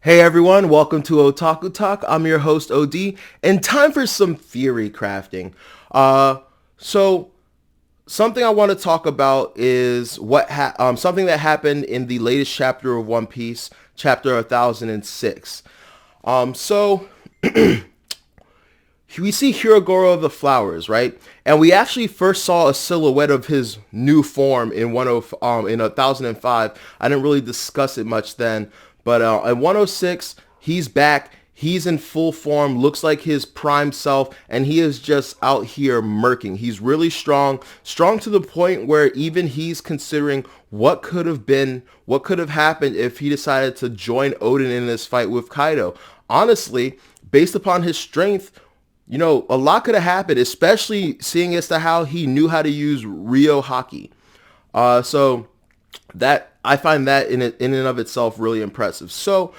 Hey everyone, welcome to Otaku Talk. I'm your host OD, and time for some theory crafting. So something I want to talk about is something that happened in the latest chapter of One Piece, chapter 1006. So we see Hirogoro of the Flowers, right? And we actually first saw a silhouette of his new form in in 1005. I didn't really discuss it much then, but at 106, he's back. He's in full form, looks like his prime self, and he is just out here murking. He's really strong to the point where even he's considering what could have happened if he decided to join Odin in this fight with Kaido. Honestly, based upon his strength, a lot could have happened, especially seeing as to how he knew how to use Ryo Haki. So that I find that in and of itself really impressive. So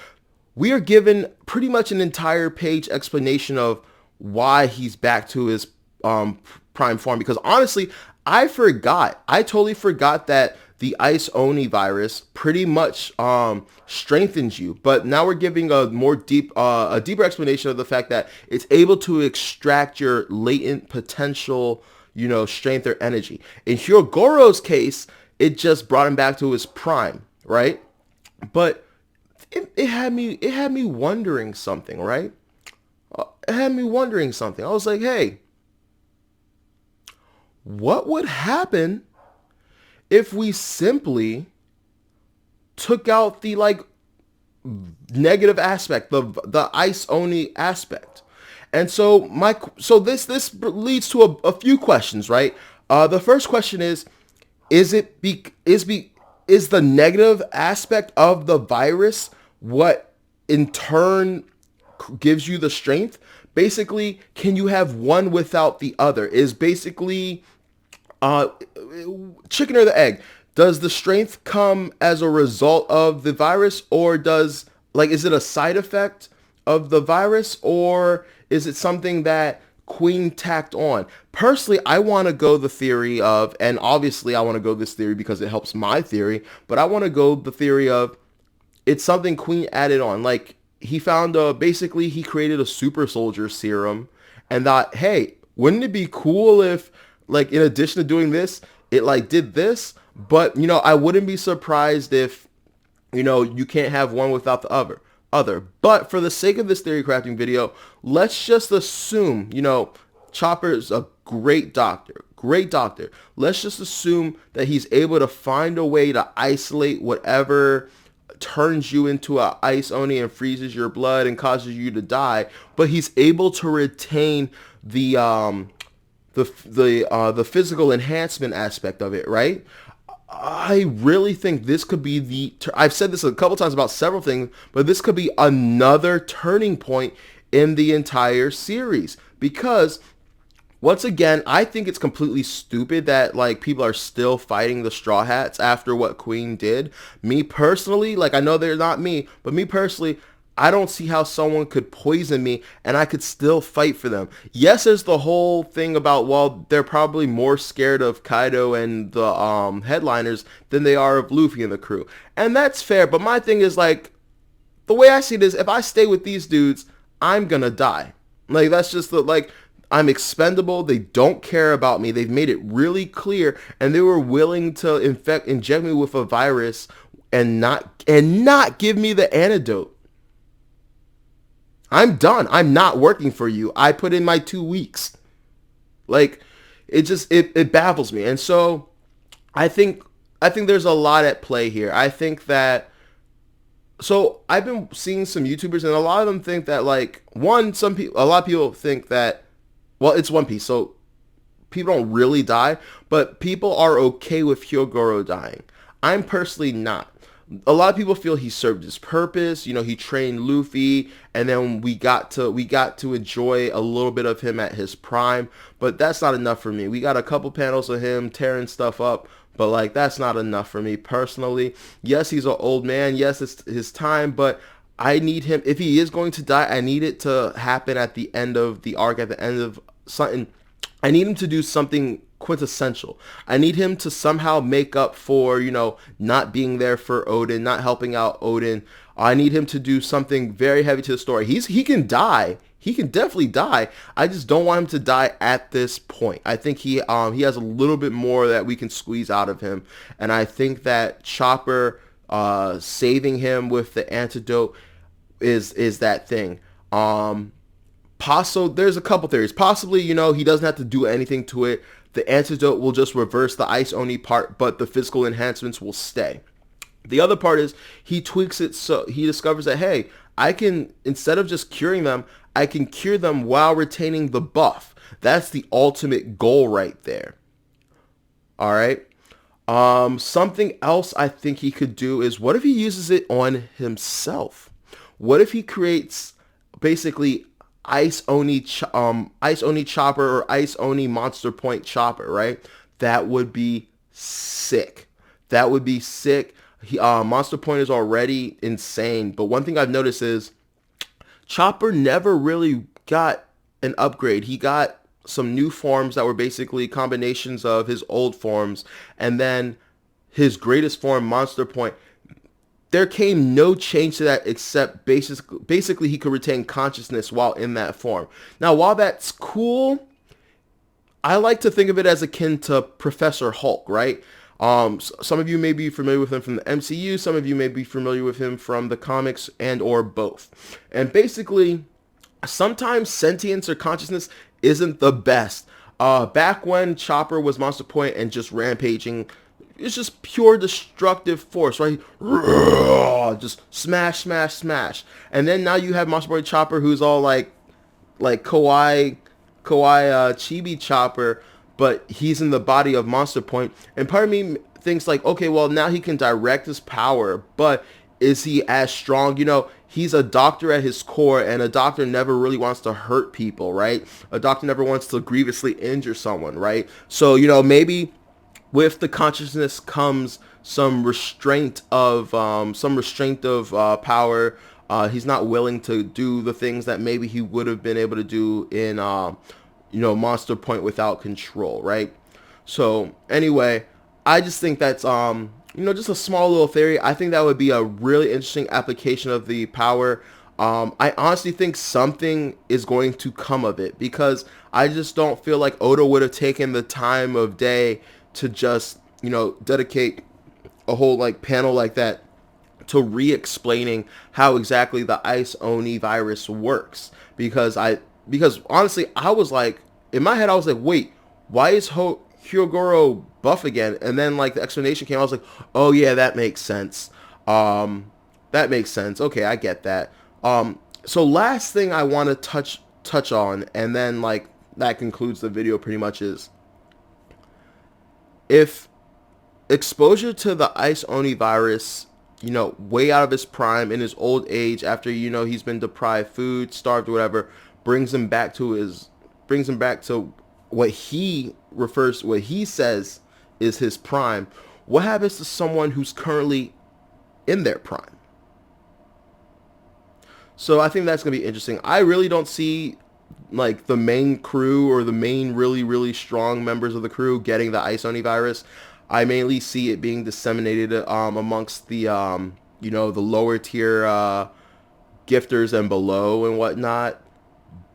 we are given pretty much an entire page explanation of why he's back to his prime form. Because honestly, I totally forgot that the Ice Oni virus pretty much strengthens you. But now we're giving a deeper explanation of the fact that it's able to extract your latent potential, strength or energy. In Hyogoro's case, it just brought him back to his prime, right? But it had me wondering something, right? It had me wondering something. I was like, hey, what would happen if we simply took out the negative aspect, the Ice Oni aspect? And so this leads to a few questions, right? The first question is the negative aspect of the virus what in turn gives you the strength? Basically, can you have one without the other? Is basically chicken or the egg. Does the strength come as a result of the virus, or is it a side effect of the virus, or is it something that Queen tacked on? Personally, I want to go the theory of, and obviously I want to go this theory because it helps my theory, but I want to go the theory of it's something Queen added on. Like he found basically he created a super soldier serum and thought, hey, wouldn't it be cool if in addition to doing this, it did this? But I wouldn't be surprised if you can't have one without the other. But for the sake of this theory crafting video, let's just assume, Chopper's a great doctor. Let's just assume that he's able to find a way to isolate whatever turns you into a Ice Oni and freezes your blood and causes you to die, but he's able to retain the physical enhancement aspect of it, right? I really think this could be I've said this a couple times about several things, but this could be another turning point in the entire series. Because, once again, I think it's completely stupid that, people are still fighting the Straw Hats after what Queen did. Me personally, I know they're not me, but me personally, I don't see how someone could poison me and I could still fight for them. Yes, there's the whole thing about, well, they're probably more scared of Kaido and the headliners than they are of Luffy and the crew. And that's fair, but my thing is, the way I see this, if I stay with these dudes, I'm gonna die. That's just I'm expendable. They don't care about me. They've made it really clear, and they were willing to inject me with a virus and not give me the antidote. I'm done. I'm not working for you. I put in my 2 weeks. It baffles me. And so I think there's a lot at play here. I think that, so I've been seeing some YouTubers and a lot of them think that a lot of people think that, well, it's One Piece, so people don't really die, but people are okay with Hyogoro dying. I'm personally not. A lot of people feel he served his purpose. He trained Luffy, and then we got to enjoy a little bit of him at his prime. But that's not enough for me. We got a couple panels of him tearing stuff up, but that's not enough for me personally. Yes, he's an old man. Yes, it's his time, but I need him. If he is going to die, I need it to happen at the end of the arc, at the end of something. I need him to do something quintessential. I need him to somehow make up for, not being there for Odin, not helping out Odin. I need him to do something very heavy to the story. He can die. He can definitely die. I just don't want him to die at this point. I think he has a little bit more that we can squeeze out of him, and I think that Chopper saving him with the antidote is that thing. There's a couple theories. Possibly, he doesn't have to do anything to it. The antidote will just reverse the Ice Oni part, but the physical enhancements will stay. The other part is he tweaks it so he discovers that, hey, I can, instead of just curing them, I can cure them while retaining the buff. That's the ultimate goal right there. All right. Something else I think he could do is, what if he uses it on himself? What if he creates basically Ice Oni Chopper or Ice Oni Monster Point Chopper, right? That would be sick. That would be sick. Monster Point is already insane, but one thing I've noticed is Chopper never really got an upgrade. He got some new forms that were basically combinations of his old forms, and then his greatest form, Monster Point. There came no change to that except basically he could retain consciousness while in that form. Now, while that's cool, I like to think of it as akin to Professor Hulk, right? Some of you may be familiar with him from the MCU. Some of you may be familiar with him from the comics and or both. And basically, sometimes sentience or consciousness isn't the best. Back when Chopper was Monster Point and just rampaging, it's just pure destructive force, right? Just smash, smash, smash. And then now you have Monster Point Chopper, who's all like Kawaii Chibi Chopper, but he's in the body of Monster Point. And part of me thinks like, okay, well, now he can direct his power, but is he as strong? He's a doctor at his core, and a doctor never really wants to hurt people, right? A doctor never wants to grievously injure someone, right? So, maybe with the consciousness comes some restraint of power. He's not willing to do the things that maybe he would have been able to do in Monster Point without control, right? So anyway, I just think that's just a small little theory. I think that would be a really interesting application of the power. I honestly think something is going to come of it, because I just don't feel like Oda would have taken the time of day to just dedicate a whole panel like that to re-explaining how exactly the Ice Oni virus works. Because honestly, I was like, in my head, I was like, wait, why is Hyogoro buff again? And then the explanation came. I was like, oh yeah, that makes sense. That makes sense. Okay, I get that. So last thing I want to touch on, and then that concludes the video pretty much, is if exposure to the Ice Oni virus, way out of his prime in his old age, after he's been deprived food, starved, whatever, brings him back to what he says is his prime. What happens to someone who's currently in their prime? So I think that's gonna be interesting. I really don't see the main crew or the main really, really strong members of the crew getting the Ice Oni virus. I mainly see it being disseminated amongst the the lower tier gifters and below and whatnot.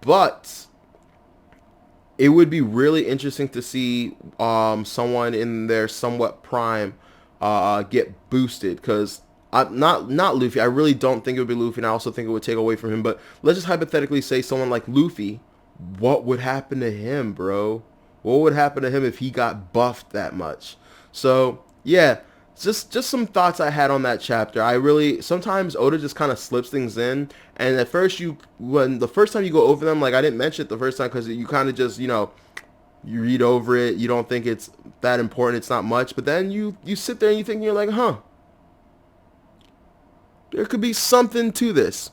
But it would be really interesting to see someone in their somewhat prime get boosted, because not Luffy. I really don't think it would be Luffy, and I also think it would take away from him. But let's just hypothetically say someone like Luffy. What would happen to him, bro? What would happen to him if he got buffed that much? So yeah, just some thoughts I had on that chapter. Sometimes Oda just kind of slips things in, and at first when the first time you go over them, I didn't mention it the first time because you kind of just you read over it, you don't think it's that important, it's not much, but then you sit there and you think, you're like, huh, there could be something to this.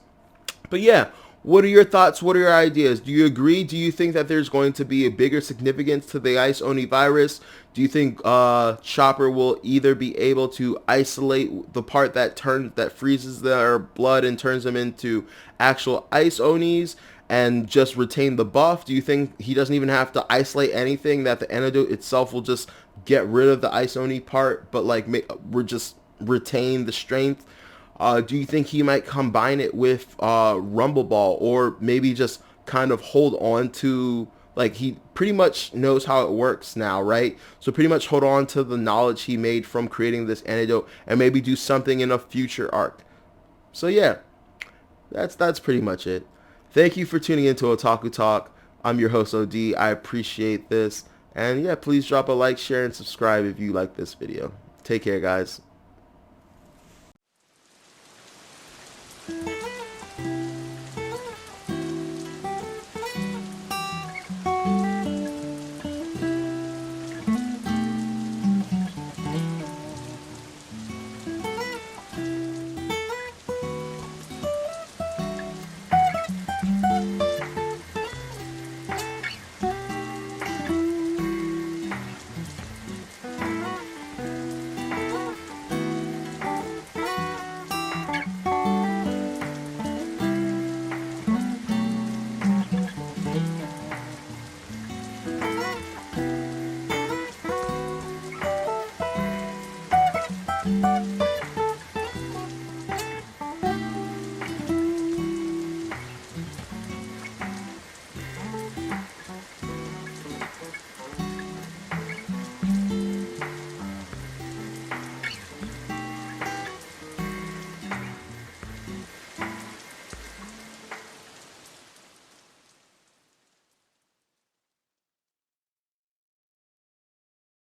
But yeah, what are your thoughts? What are your ideas? Do you agree? Do you think that there's going to be a bigger significance to the Ice Oni virus? Do you think Chopper will either be able to isolate the part that freezes their blood and turns them into actual Ice Onis and just retain the buff? Do you think he doesn't even have to isolate anything, that the antidote itself will just get rid of the Ice Oni part, but we're just retain the strength? Do you think he might combine it with Rumble Ball, or maybe just kind of hold on to, like, he pretty much knows how it works now, right? So pretty much hold on to the knowledge he made from creating this antidote and maybe do something in a future arc. So yeah, that's pretty much it. Thank you for tuning into Otaku Talk. I'm your host OD. I appreciate this. And yeah, please drop a like, share, and subscribe if you like this video. Take care, guys.